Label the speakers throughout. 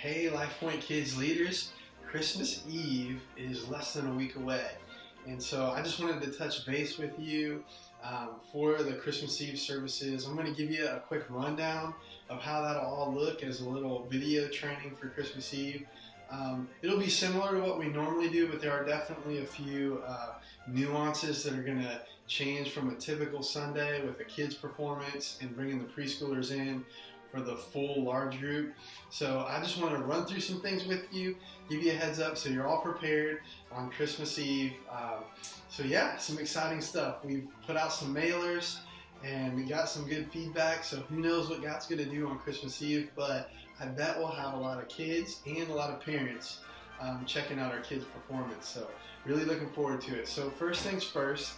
Speaker 1: Hey, Lifepoint Kids leaders, Christmas Eve is less than a week away. And so I just wanted to touch base with you for the Christmas Eve services. I'm going to give you a quick rundown of how that'll all look as a little video training for Christmas Eve. It'll be similar to what we normally do, but there are definitely a few nuances that are going to change from a typical Sunday with a kids performance and bringing the preschoolers in for the full large group. So I just want to run through some things with you, give you a heads up so you're all prepared on Christmas Eve. So yeah, some exciting stuff. We've put out some mailers and we got some good feedback, so who knows what God's going to do on Christmas Eve, but I bet we'll have a lot of kids and a lot of parents checking out our kids' performance. So really looking forward to it. So first things first,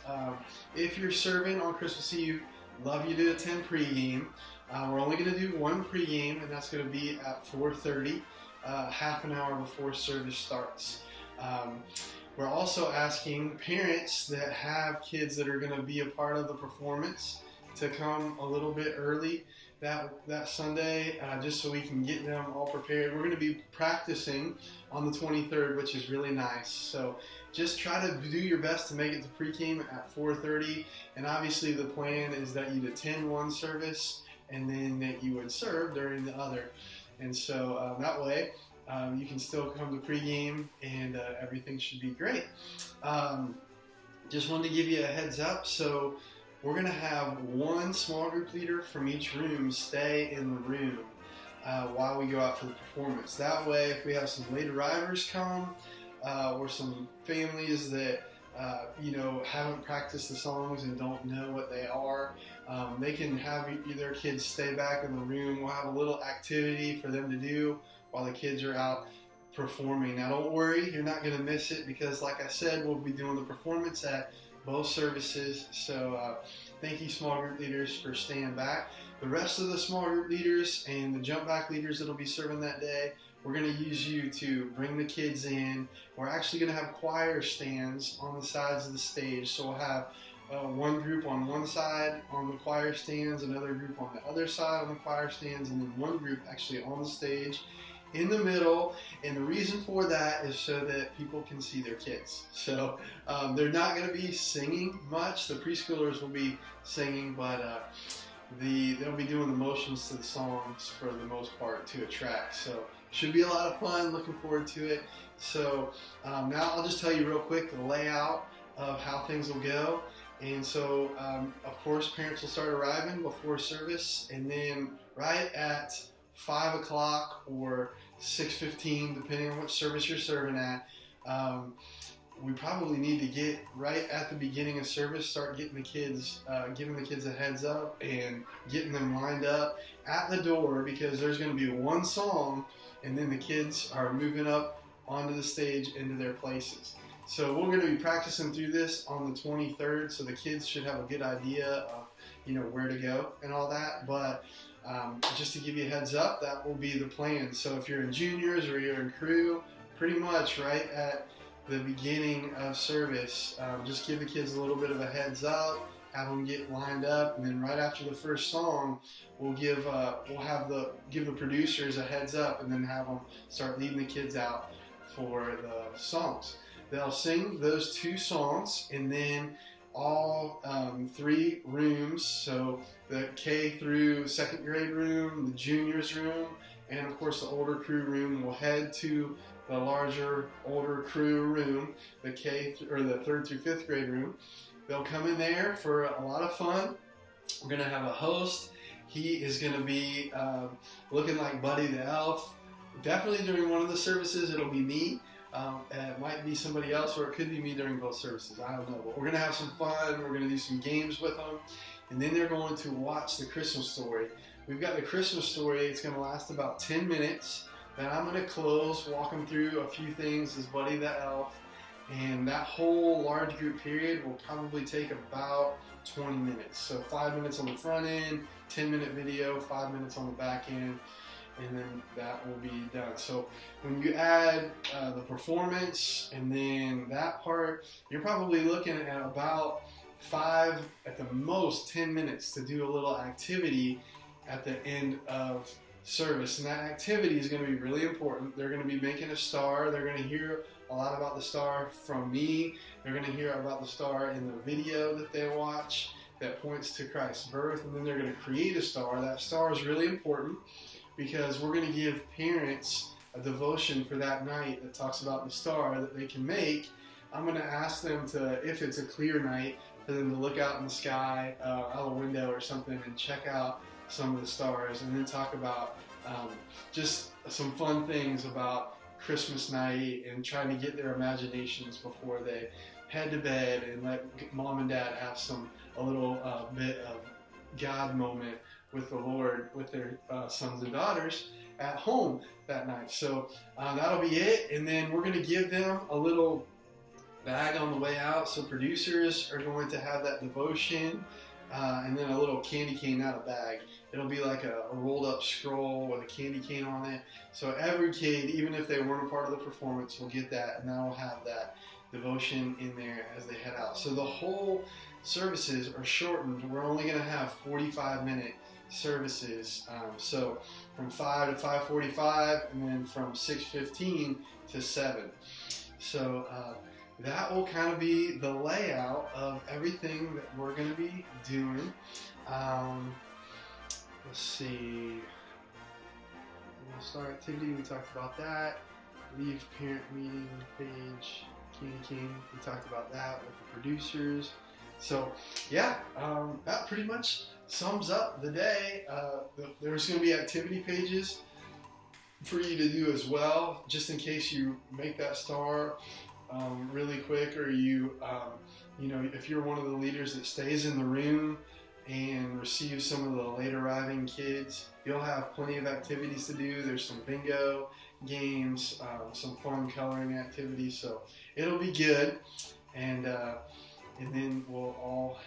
Speaker 1: if you're serving on Christmas Eve, love you to attend pregame. We're only going to do one pregame, and that's going to be at 4:30, half an hour before service starts. We're also asking parents that have kids that are going to be a part of the performance to come a little bit early that Sunday, just so we can get them all prepared. We're going to be practicing on the 23rd, which is really nice. So just try to do your best to make it to pregame at 4:30, and obviously the plan is that you'd attend one service and then that you would serve during the other. And so that way you can still come to pregame and everything should be great. Just wanted to give you a heads up. So we're going to have one small group leader from each room stay in the room while we go out for the performance. That way, if we have some late arrivers come or some families that haven't practiced the songs and don't know what they are, they can have their kids stay back in the room. We'll have a little activity for them to do while the kids are out performing. Now don't worry, you're not going to miss it because like I said, we'll be doing the performance at both services. So thank you small group leaders for staying back. The rest of the small group leaders and the jump back leaders that'll be serving that day, we're going to use you to bring the kids in. We're actually going to have choir stands on the sides of the stage. So we'll have one group on one side on the choir stands, another group on the other side on the choir stands, and then one group actually on the stage in the middle. And the reason for that is so that people can see their kids. So they're not going to be singing much. The preschoolers will be singing, but they'll be doing the motions to the songs for the most part to attract. So should be a lot of fun. Looking forward to it. So now I'll just tell you real quick the layout of how things will go. And so of course parents will start arriving before service, and then right at 5 o'clock or 6:15, depending on which service you're serving at, we probably need to get right at the beginning of service, start getting the kids, giving the kids a heads up and getting them lined up at the door, because there's going to be one song and then the kids are moving up onto the stage into their places. So we're going to be practicing through this on the 23rd, so the kids should have a good idea of where to go and all that. But just to give you a heads up, that will be the plan. So if you're in juniors or you're in crew, pretty much right at the beginning of service, just give the kids a little bit of a heads up, have them get lined up, and then right after the first song, we'll give the producers a heads up, and then have them start leading the kids out for the songs. They'll sing those two songs, and then all three rooms, so the K through second grade room, the juniors room, and of course the older crew room, will head to the larger older crew room, the the third through fifth grade room. They'll come in there for a lot of fun. We're going to have a host. He is going to be looking like Buddy the Elf. Definitely during one of the services it'll be me. It might be somebody else, or it could be me during both services. I don't know. But we're going to have some fun. We're going to do some games with them. And then they're going to watch the Christmas story. We've got the Christmas story. It's going to last about 10 minutes. Then I'm going to close, walk them through a few things as Buddy the Elf. And that whole large group period will probably take about 20 minutes. So 5 minutes on the front end, 10-minute video, 5 minutes on the back end, and then that will be done. So when you add the performance and then that part, you're probably looking at about 5, at the most 10 minutes to do a little activity at the end of service, and that activity is going to be really important. They're going to be making a star. They're going to hear a lot about the star from me. They're going to hear about the star in the video that they watch that points to Christ's birth, and then they're going to create a star. That star is really important because we're going to give parents a devotion for that night that talks about the star that they can make. I'm going to ask them to, if it's a clear night, for them to look out in the sky, out a window or something, and check out some of the stars, and then talk about just some fun things about Christmas night and trying to get their imaginations before they head to bed, and let mom and dad have a little bit of God moment with the Lord, with their sons and daughters at home that night. So that'll be it, and then we're going to give them a little bag on the way out. So producers are going to have that devotion, and then a little candy cane, not a bag. It'll be like a rolled up scroll with a candy cane on it. So every kid, even if they weren't a part of the performance, will get that, and now we'll have that devotion in there as they head out. So the whole services are shortened. We're only going to have 45-minute services. So from 5 to 5:45, and then from 6:15 to 7. So that will kind of be the layout of everything that we're going to be doing. Let's see. We'll start activity. We talked about that. Leave parent meeting page. Candy cane. We talked about that with the producers. So yeah, that pretty much sums up the day. There's going to be activity pages for you to do as well, just in case you make that star really quick, or you know, if you're one of the leaders that stays in the room and receives some of the late arriving kids, you'll have plenty of activities to do. There's some bingo games, some fun coloring activities, so it'll be good, and then we'll all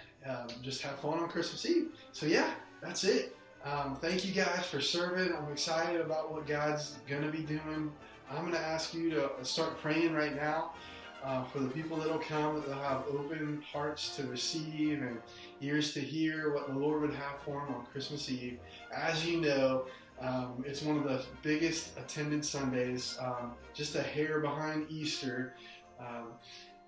Speaker 1: just have fun on Christmas Eve. So yeah, that's it. Thank you guys for serving. I'm excited about what God's gonna be doing. I'm gonna ask you to start praying right now for the people that'll come, that they'll have open hearts to receive and ears to hear what the Lord would have for them on Christmas Eve. As you know, it's one of the biggest attended Sundays, just a hair behind Easter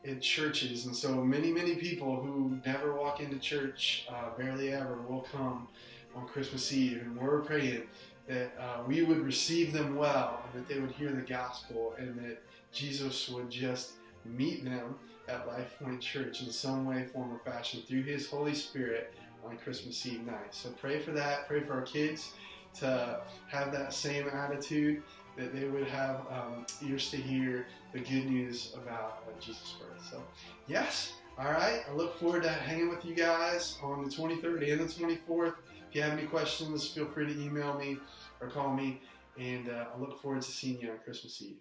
Speaker 1: in churches, and so many people who never walk into church, barely ever, will come on Christmas Eve, and we're praying that we would receive them well, and that they would hear the gospel, and that Jesus would just meet them at Lifepoint Church in some way, form, or fashion through His Holy Spirit on Christmas Eve night. So pray for that. Pray for our kids to have that same attitude, that they would have ears to hear the good news about Jesus' birth. So yes, all right. I look forward to hanging with you guys on the 23rd and the 24th. If you have any questions, feel free to email me or call me, and I look forward to seeing you on Christmas Eve.